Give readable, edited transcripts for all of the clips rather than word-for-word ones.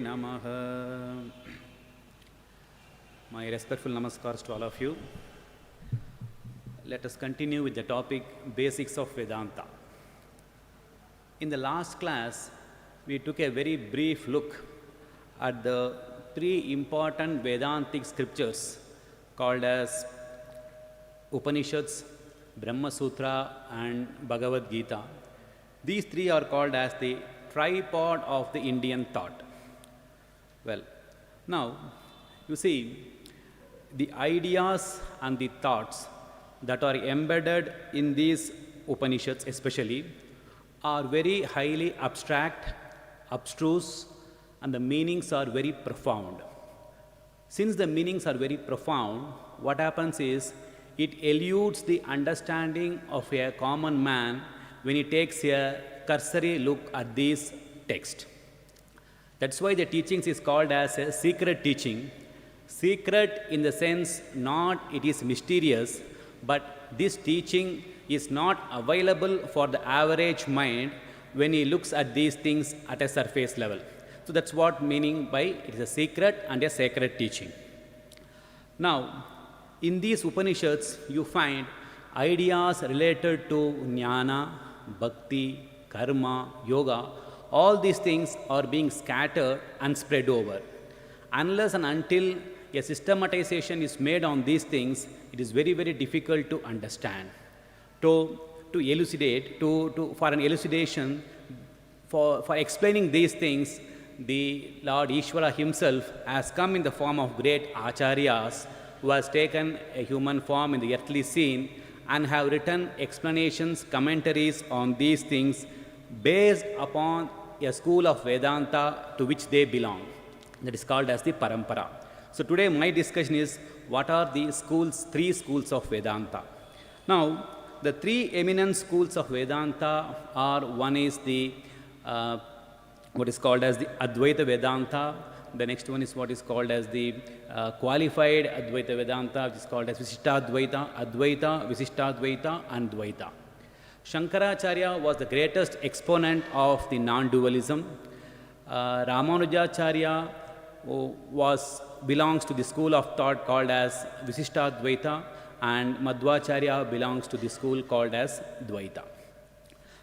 Namaha. My respectful namaskars to all of you. Let us continue with the topic Basics of Vedanta. In the last class, we took a very brief look at the three important Vedantic scriptures called as Upanishads, Brahma Sutra and Bhagavad Gita. These three are called as the tripod of the Indian thought. Well, now you see the ideas and the thoughts that are embedded in these Upanishads especially are very highly abstract, abstruse, and the meanings are very profound. Since the meanings are very profound, what happens is it eludes the understanding of a common man when he takes a cursory look at these texts. That's why the teachings is called as a secret teaching. Secret in the sense not it is mysterious, but this teaching is not available for the average mind when he looks at these things at a surface level. So that's what meaning by it is a secret and a sacred teaching. Now, in these Upanishads, you find ideas related to jnana, bhakti, karma, yoga. All these things are being scattered and spread over. Unless and until a systematization is made on these things, it is very, very difficult to understand. To elucidate, for an elucidation, for explaining these things, the Lord Ishvara himself has come in the form of great acharyas who has taken a human form in the earthly scene and have written explanations, commentaries on these things based upon a school of Vedanta to which they belong. That is called as the Parampara. So today my discussion is what are the three schools of Vedanta. Now, the three eminent schools of Vedanta are, one is the what is called as the Advaita Vedanta. The next one is what is called as the qualified Advaita Vedanta, which is called as Visishtadvaita, Advaita, Visishtadvaita, and Dvaita. Shankaracharya was the greatest exponent of the non-dualism. Ramanujacharya belongs to the school of thought called as Visishtadvaita, and Madhvacharya belongs to the school called as Dvaita.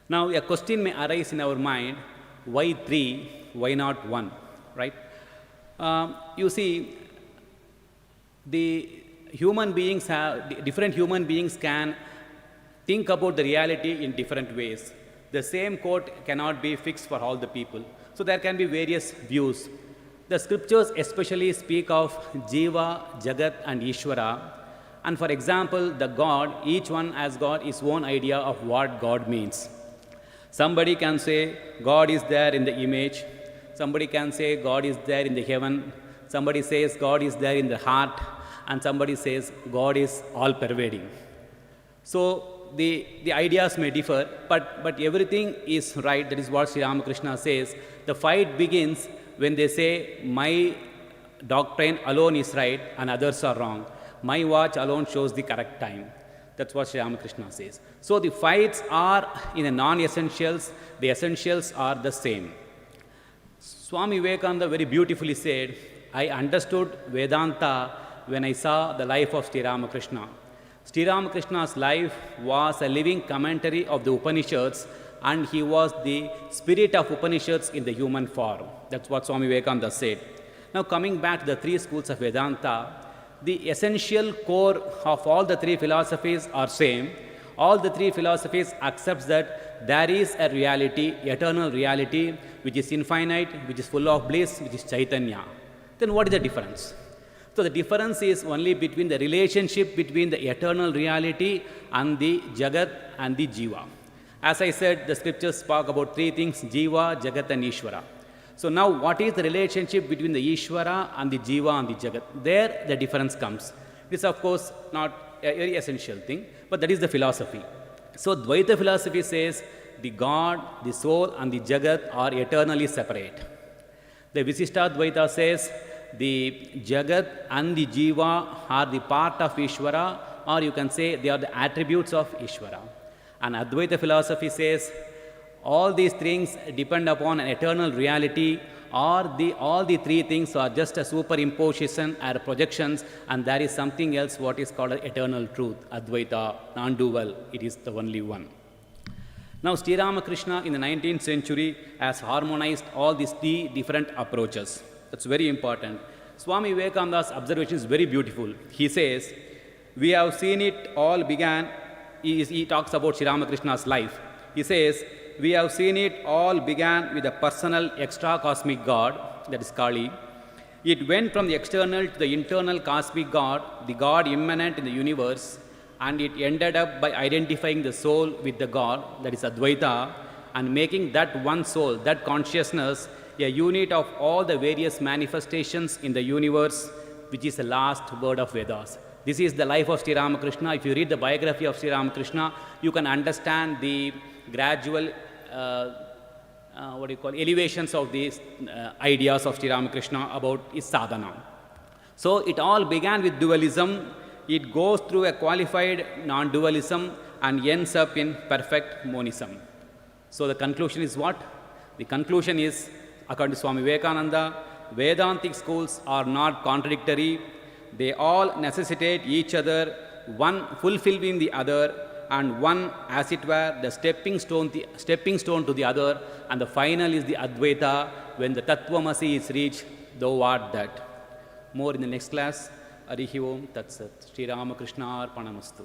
Now, a question may arise in our mind, why three, why not one, right? You see, different human beings can think about the reality in different ways. The same quote cannot be fixed for all the people. So there can be various views. The scriptures especially speak of Jiva, Jagat and Ishvara. And for example, the God, each one has got his own idea of what God means. Somebody can say God is there in the image. Somebody can say God is there in the heaven. Somebody says God is there in the heart. And somebody says God is all-pervading. So the ideas may differ, but everything is right. That is what Sri Ramakrishna says. The fight begins when they say, my doctrine alone is right and others are wrong. My watch alone shows the correct time. That's what Sri Ramakrishna says. So the fights are in the non-essentials. The essentials are the same. Swami Vivekananda very beautifully said, I understood Vedanta when I saw the life of Sri Ramakrishna. Sri Ramakrishna's life was a living commentary of the Upanishads, and he was the spirit of Upanishads in the human form. That's what Swami Vivekananda said. Now coming back to the three schools of Vedanta, the essential core of all the three philosophies are same. All the three philosophies accepts that there is a reality, eternal reality, which is infinite, which is full of bliss, which is Chaitanya. Then what is the difference? So the difference is only between the relationship between the eternal reality and the Jagat and the Jiva. As I said, the scriptures talk about three things, Jiva, Jagat and Ishvara. So now what is the relationship between the Ishvara and the Jiva and the Jagat? There the difference comes. This is of course not a very essential thing, but that is the philosophy. So Dvaita philosophy says the God, the soul and the Jagat are eternally separate. The Visishtadvaita says the Jagat and the Jiva are the part of Ishvara, or you can say they are the attributes of Ishvara. And Advaita philosophy says all these things depend upon an eternal reality, all the three things are just a superimposition or projections, and there is something else what is called eternal truth, Advaita, non-dual, it is the only one. Now, Sri Ramakrishna in the 19th century has harmonized all these three different approaches. That's very important. Swami Vivekananda's observation is very beautiful. He says, we have seen it all began, he talks about Sri Ramakrishna's life. He says, we have seen it all began with a personal extra-cosmic God, that is Kali. It went from the external to the internal cosmic God, the God immanent in the universe, and it ended up by identifying the soul with the God, that is Advaita, and making that one soul, that consciousness, a unit of all the various manifestations in the universe, which is the last word of Vedas. This is the life of Sri Ramakrishna. If you read the biography of Sri Ramakrishna, you can understand the gradual elevations of these ideas of Sri Ramakrishna about his sadhana. So it all began with dualism. It goes through a qualified non-dualism and ends up in perfect monism. So the conclusion is what? The conclusion is, according to Swami Vivekananda, Vedantic schools are not contradictory. They all necessitate each other, one fulfilling the other, and one, as it were, the stepping stone to the other, and the final is the Advaita, when the Tattvamasi is reached, thou art that. More in the next class. Arihi Om Tat Sat. Sri Ramakrishna Arpanamastu.